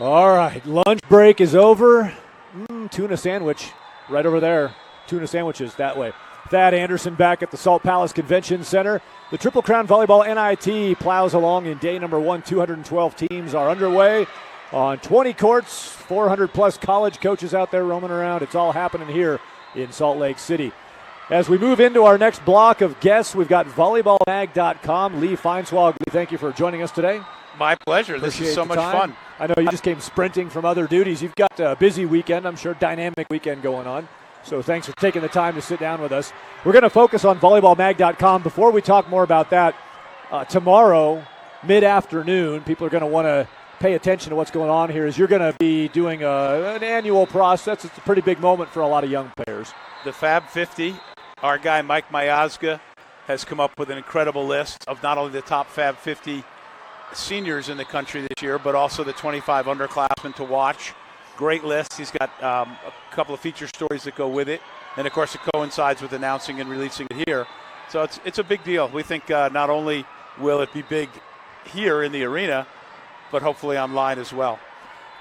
All right, lunch break is over. Tuna sandwich right over there. Tuna sandwiches that way. Thad Anderson back at the Salt Palace Convention Center. The Triple Crown Volleyball NIT plows along in day number 1. 212 teams are underway on 20 courts, 400-plus college coaches out there roaming around. It's all happening here in Salt Lake City. As we move into our next block of guests, we've got volleyballmag.com. Lee Feinswog, Lee, thank you for joining us today. My pleasure. This is so much fun. I know you just came sprinting from other duties. You've got a busy weekend, I'm sure, dynamic weekend going on. So thanks for taking the time to sit down with us. We're going to focus on volleyballmag.com. Before we talk more about that, tomorrow, mid-afternoon, people are going to want to pay attention to what's going on here, as you're going to be doing an annual process. It's a pretty big moment for a lot of young players. The Fab 50, our guy Mike Miazga has come up with an incredible list of not only the top Fab 50 seniors in the country this year, but also the 25 underclassmen to watch. Great list. He's got a couple of feature stories that go with it. And, of course, it coincides with announcing and releasing it here. So it's a big deal. We think not only will it be big here in the arena, but hopefully online as well.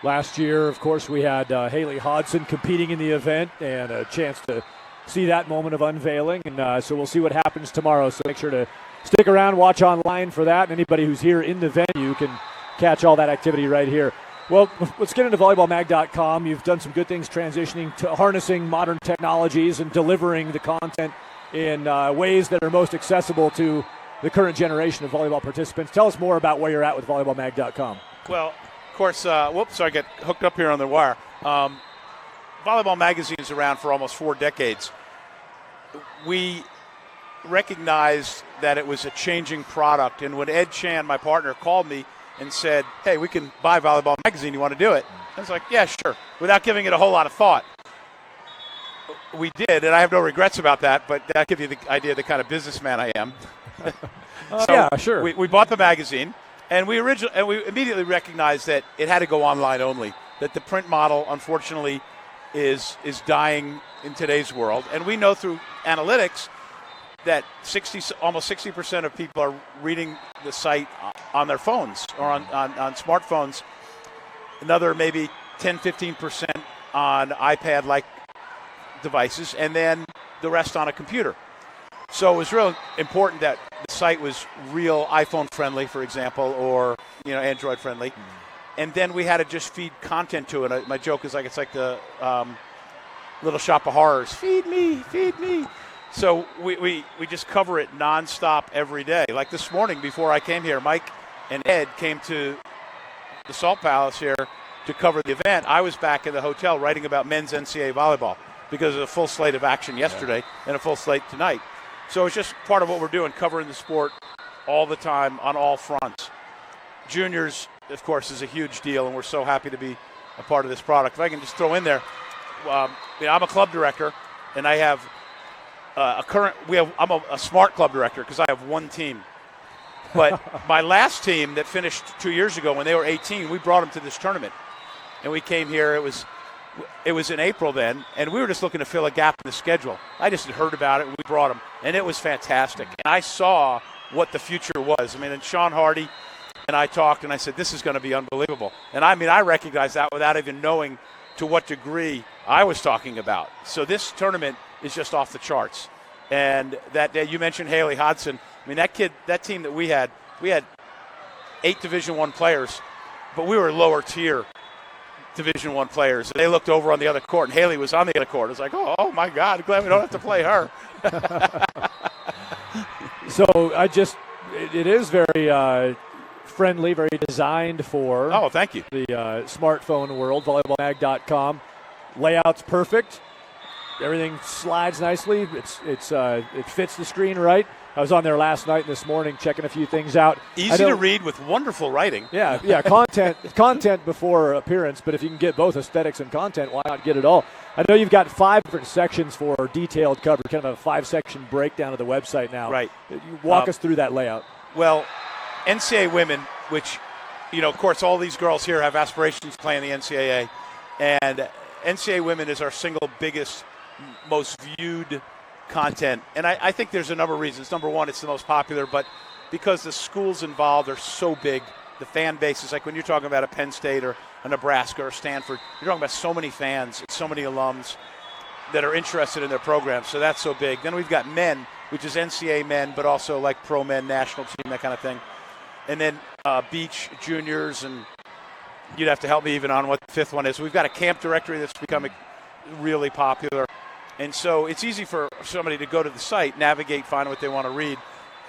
Last year, of course, we had Haley Hodson competing in the event and a chance to see that moment of unveiling. And so we'll see what happens tomorrow. So make sure to stick around, watch online for that. And anybody who's here in the venue can catch all that activity right here. Well, let's get into volleyballmag.com. You've done some good things transitioning to harnessing modern technologies and delivering the content in ways that are most accessible to the current generation of volleyball participants. Tell us more about where you're at with volleyballmag.com. Well, of course, I get hooked up here on the wire. Volleyball Magazine is around for almost 4 decades. We recognized that it was a changing product, and when Ed Chan, my partner, called me and said, hey, we can buy Volleyball Magazine, you want to do it? I was like, yeah, sure, without giving it a whole lot of thought. We did, and I have no regrets about that, but that gives you the idea of the kind of businessman I am. Yeah, sure. We bought the magazine, and we immediately recognized that it had to go online only, that the print model, unfortunately, is dying in today's world. And we know through analytics that almost 60% of people are reading the site on their phones or on smartphones. Another maybe 10-15% on iPad-like devices, and then the rest on a computer. So it was real important that the site was real iPhone-friendly, for example, or Android-friendly. And then we had to just feed content to it. My joke is it's like the Little Shop of Horrors. Feed me, feed me. So we just cover it nonstop every day. Like this morning before I came here, Mike and Ed came to the Salt Palace here to cover the event. I was back in the hotel writing about men's NCAA volleyball because of a full slate of action yesterday and a full slate tonight. So it's just part of what we're doing, covering the sport all the time on all fronts. Juniors, of course, is a huge deal, and we're so happy to be a part of this product. If I can just throw in there, I'm a club director, and I have I'm a smart club director because I have one team. But my last team that finished 2 years ago when they were 18, we brought them to this tournament. And we came here, it was in April then, and we were just looking to fill a gap in the schedule. I just had heard about it, and we brought them, and it was fantastic. And I saw what the future was. And Sean Hardy and I talked, and I said, this is going to be unbelievable. And I recognized that without even knowing to what degree I was talking about. So this tournament is just off the charts. And that day, you mentioned Haley Hodson. That team that we had 8 Division I players, but we were lower tier Division I players. They looked over on the other court, and Haley was on the other court. It was like, oh my God, I'm glad we don't have to play her. So it is very friendly, very designed for thank you. The smartphone world, volleyballmag.com. Layout's perfect. Everything slides nicely. It fits the screen right. I was on there last night and this morning checking a few things out. Easy to read with wonderful writing. Yeah, content before appearance, but if you can get both aesthetics and content, why not get it all? I know you've got 5 different sections for detailed coverage, kind of a 5-section breakdown of the website now. Right. You walk us through that layout. Well, NCAA women, which, of course, all these girls here have aspirations to play in the NCAA, and NCAA women is our single biggest, most viewed content. And I think there's a number of reasons. Number one, it's the most popular, but because the schools involved are so big, the fan bases, like when you're talking about a Penn State or a Nebraska or Stanford, you're talking about so many fans, so many alums that are interested in their programs. So that's so big. Then we've got men, which is NCAA men, but also like pro men, national team, that kind of thing. And then beach, juniors, and you'd have to help me even on what the fifth one is. We've got a camp directory that's becoming really popular. And so it's easy for somebody to go to the site, navigate, find what they want to read.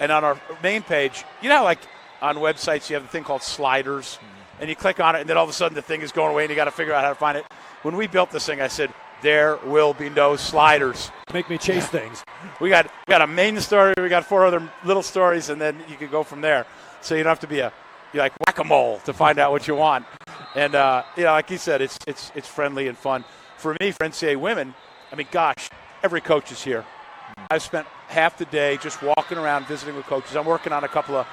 And on our main page, you know, like on websites, you have the thing called sliders, and you click on it, and then all of a sudden the thing is going away, and you got to figure out how to find it. When we built this thing, I said, there will be no sliders. Make me chase things. We got a main story, we got 4 other little stories, and then you can go from there. So you don't have to be you're like whack-a-mole to find out what you want. And like you said, it's friendly and fun. For me, for NCAA women, I mean, gosh, every coach is here. I've spent half the day just walking around visiting with coaches. I'm working on a couple of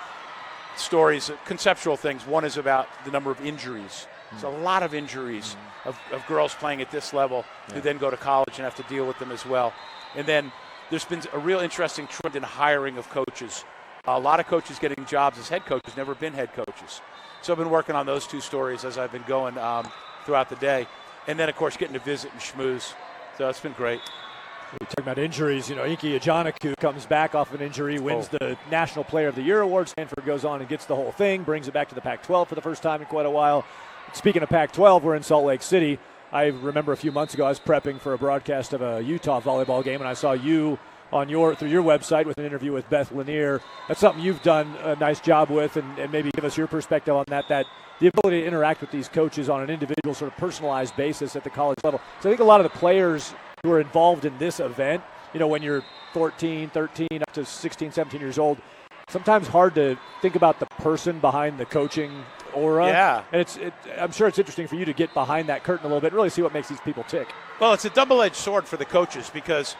stories, conceptual things. One is about the number of injuries. There's a lot of injuries of girls playing at this level who then go to college and have to deal with them as well. And then there's been a real interesting trend in hiring of coaches. A lot of coaches getting jobs as head coaches, never been head coaches. So I've been working on those 2 stories as I've been going throughout the day. And then, of course, getting to visit and schmooze. So it's been great. We're talking about injuries. You know, Inky Ajanaku comes back off an injury, wins the National Player of the Year award. Stanford goes on and gets the whole thing, brings it back to the Pac-12 for the first time in quite a while. Speaking of Pac-12, we're in Salt Lake City. I remember a few months ago I was prepping for a broadcast of a Utah volleyball game, and I saw you on through your website with an interview with Beth Lanier. That's something you've done a nice job with, and maybe give us your perspective on that the ability to interact with these coaches on an individual sort of personalized basis at the college level. So I think a lot of the players who are involved in this event, you know, when you're 14, 13, up to 16, 17 years old, sometimes hard to think about the person behind the coaching aura. Yeah. And I'm sure it's interesting for you to get behind that curtain a little bit and really see what makes these people tick. Well, it's a double-edged sword for the coaches because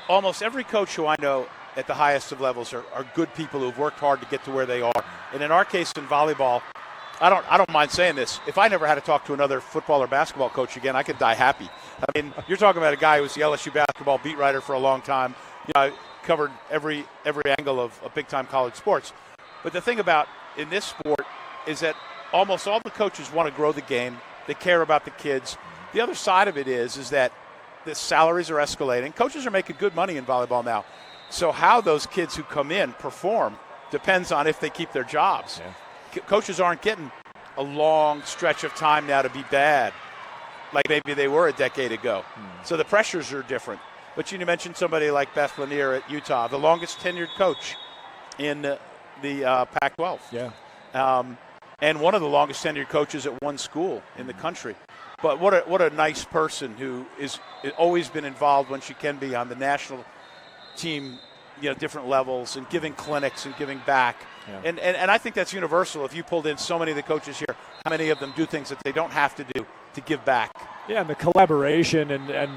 almost every coach who I know at the highest of levels are good people who've worked hard to get to where they are. And in our case in volleyball, I don't mind saying this. If I never had to talk to another football or basketball coach again, I could die happy. I mean, you're talking about a guy who was the LSU basketball beat writer for a long time. You know, I covered every angle of big-time college sports. But the thing about in this sport is that almost all the coaches want to grow the game. They care about the kids. The other side of it is that the salaries are escalating. Coaches are making good money in volleyball now. So how those kids who come in perform depends on if they keep their jobs. Yeah. Coaches aren't getting a long stretch of time now to be bad like maybe they were a decade ago. So the pressures are different. But you mentioned somebody like Beth Lanier at Utah, the longest tenured coach in the Pac-12. Yeah. And one of the longest tenured coaches at one school in the country. But what a nice person who is always been involved when she can be on the national team, you know, different levels and giving clinics and giving back. Yeah. And I think that's universal. If you pulled in so many of the coaches here, how many of them do things that they don't have to do to give back? Yeah, and the collaboration and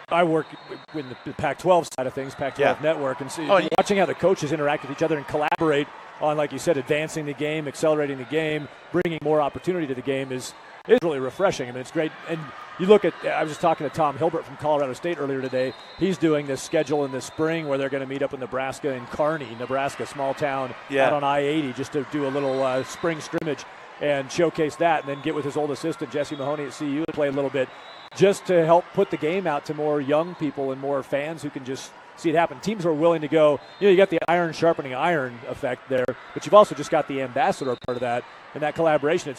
I work in the Pac-12 side of things, Pac-12 network, and watching how the coaches interact with each other and collaborate on, like you said, advancing the game, accelerating the game, bringing more opportunity to the game is really refreshing. I mean, it's great. And you look at, I was just talking to Tom Hilbert from Colorado State earlier today. He's doing this schedule in the spring where they're going to meet up in Nebraska, in Kearney, Nebraska, small town out on I-80, just to do a little spring scrimmage and showcase that, and then get with his old assistant, Jesse Mahoney at CU, and play a little bit, just to help put the game out to more young people and more fans who can just see it happen. Teams are willing to go, you know, you got the iron sharpening iron effect there, but you've also just got the ambassador part of that, and that collaboration.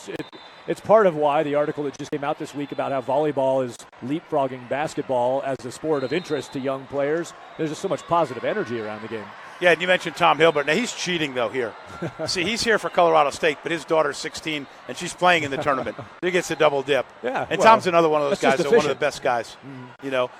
It's part of why the article that just came out this week about how volleyball is leapfrogging basketball as a sport of interest to young players. There's just so much positive energy around the game. Yeah, and you mentioned Tom Hilbert. Now, he's cheating, though, here. See, he's here for Colorado State, but his daughter's 16, and she's playing in the tournament. He gets a double dip. Yeah, and Tom's another one of those guys, one of the best guys. You know,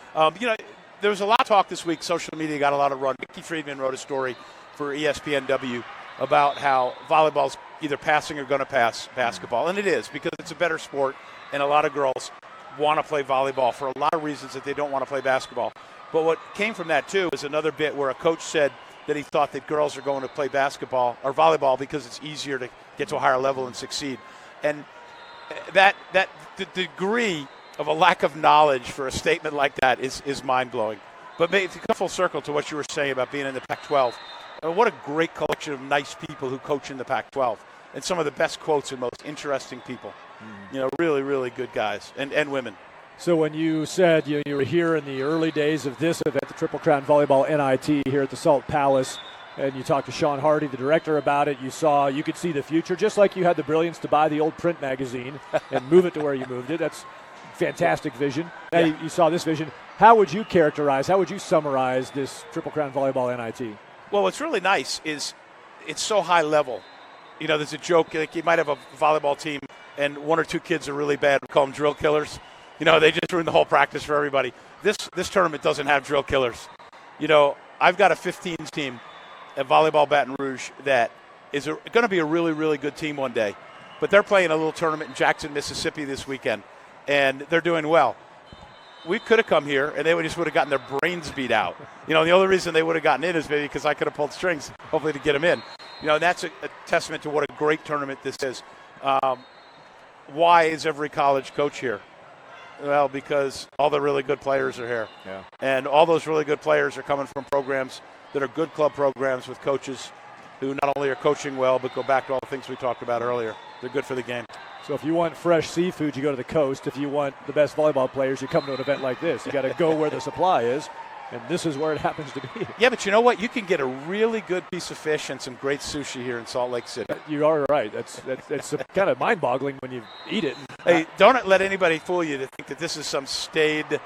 there was a lot of talk this week. Social media got a lot of run. Mickey Friedman wrote a story for ESPNW about how volleyball's either passing or going to pass basketball, and it is because it's a better sport, and a lot of girls want to play volleyball for a lot of reasons that they don't want to play basketball. But what came from that, too, is another bit where a coach said that he thought that girls are going to play basketball or volleyball because it's easier to get to a higher level and succeed. And the degree of a lack of knowledge for a statement like that is mind-blowing. But to come full circle to what you were saying about being in the Pac-12, what a great collection of nice people who coach in the Pac-12. and some of the best quotes and most interesting people. You know, really, really good guys and women. So when you said you were here in the early days of this event, the Triple Crown Volleyball NIT here at the Salt Palace, and you talked to Sean Hardy, the director, about it, you could see the future, just like you had the brilliance to buy the old print magazine and move it to where you moved it. That's fantastic vision. Now you saw this vision. How would you summarize this Triple Crown Volleyball NIT? Well, what's really nice is it's so high level. You know, there's a joke, like you might have a volleyball team and one or two kids are really bad. We call them drill killers. You know, they just ruin the whole practice for everybody. This tournament doesn't have drill killers. You know, I've got a 15s team at Volleyball Baton Rouge that is going to be a really, really good team one day. But they're playing a little tournament in Jackson, Mississippi this weekend, and they're doing well. We could have come here, and they would have gotten their brains beat out. You know, the only reason they would have gotten in is maybe because I could have pulled strings, hopefully to get them in. You know, and that's a testament to what a great tournament this is. Why is every college coach here? Well, because all the really good players are here. Yeah. And all those really good players are coming from programs that are good club programs with coaches who not only are coaching well, but go back to all the things we talked about earlier. They're good for the game. So if you want fresh seafood, you go to the coast. If you want the best volleyball players, you come to an event like this. You got to go where the supply is, and this is where it happens to be. Yeah, but you know what? You can get a really good piece of fish and some great sushi here in Salt Lake City. You are right. That's kind of mind-boggling when you eat it. Hey, don't let anybody fool you to think that this is some staid,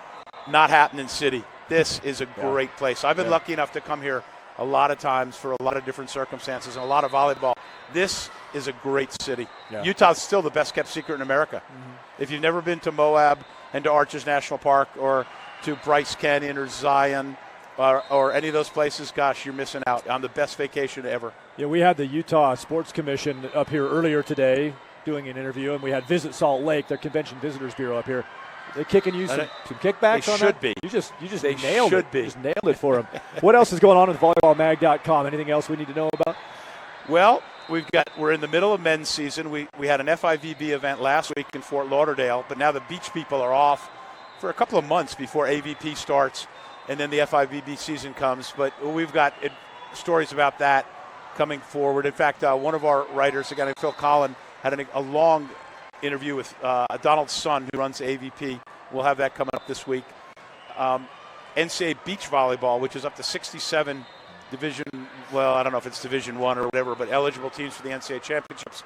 not happening city. This is a great place. I've been lucky enough to come here a lot of times for a lot of different circumstances and a lot of volleyball. This is a great city. Yeah. Utah's still the best kept secret in America. Mm-hmm. If you've never been to Moab and to Arches National Park or to Bryce Canyon or Zion or any of those places, gosh, you're missing out on the best vacation ever. Yeah, we had the Utah Sports Commission up here earlier today doing an interview, and we had Visit Salt Lake, their Convention Visitors Bureau up here. They're kicking you some kickbacks they on should that? Be. You just they nailed should it. Be. You just nailed it for them. What else is going on with volleyballmag.com? Anything else we need to know about? Well, we're in the middle of men's season. We had an FIVB event last week in Fort Lauderdale, but now the beach people are off for a couple of months before AVP starts, and then the FIVB season comes. But we've got stories about that coming forward. In fact, one of our writers, a guy named Phil Collin, had a long interview with Donald's son, who runs AVP. We'll have that coming up this week. NCAA beach volleyball, which is up to 67 division, well, I don't know if it's Division I or whatever, but eligible teams for the NCAA championships.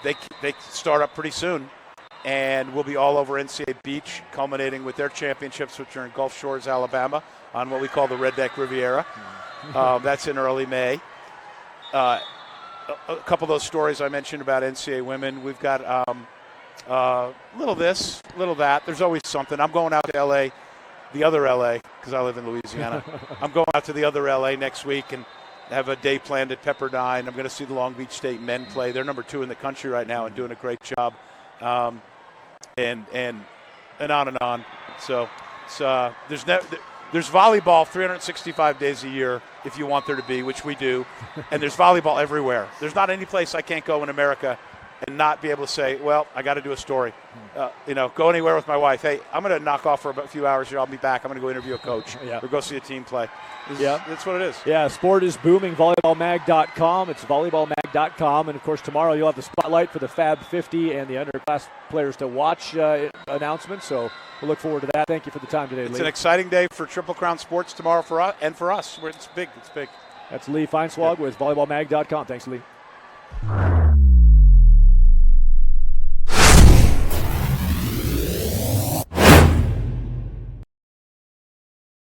They start up pretty soon, and we'll be all over NCAA beach, culminating with their championships, which are in Gulf Shores, Alabama, on what we call the Redneck Riviera. That's in early May. A couple of those stories I mentioned about NCAA women. We've got little this, little that. There's always something. I'm going out to L.A., the other L.A., because I live in Louisiana. I'm going out to the other L.A. next week and have a day planned at Pepperdine. I'm going to see the Long Beach State men play. They're number 2 in the country right now and doing a great job. And on and on. So there's volleyball 365 days a year if you want there to be, which we do. And there's volleyball everywhere. There's not any place I can't go in America and not be able to say, well, I got to do a story. Go anywhere with my wife. Hey, I'm going to knock off for a few hours here. I'll be back. I'm going to go interview a coach or go see a team play. That's what it is. Yeah, sport is booming. Volleyballmag.com. It's volleyballmag.com. And, of course, tomorrow you'll have the spotlight for the Fab 50 and the underclass players to watch announcements. So we'll look forward to that. Thank you for the time today, Lee. It's an exciting day for Triple Crown Sports tomorrow for us and for us. It's big. It's big. That's Lee Feinswog with volleyballmag.com. Thanks, Lee.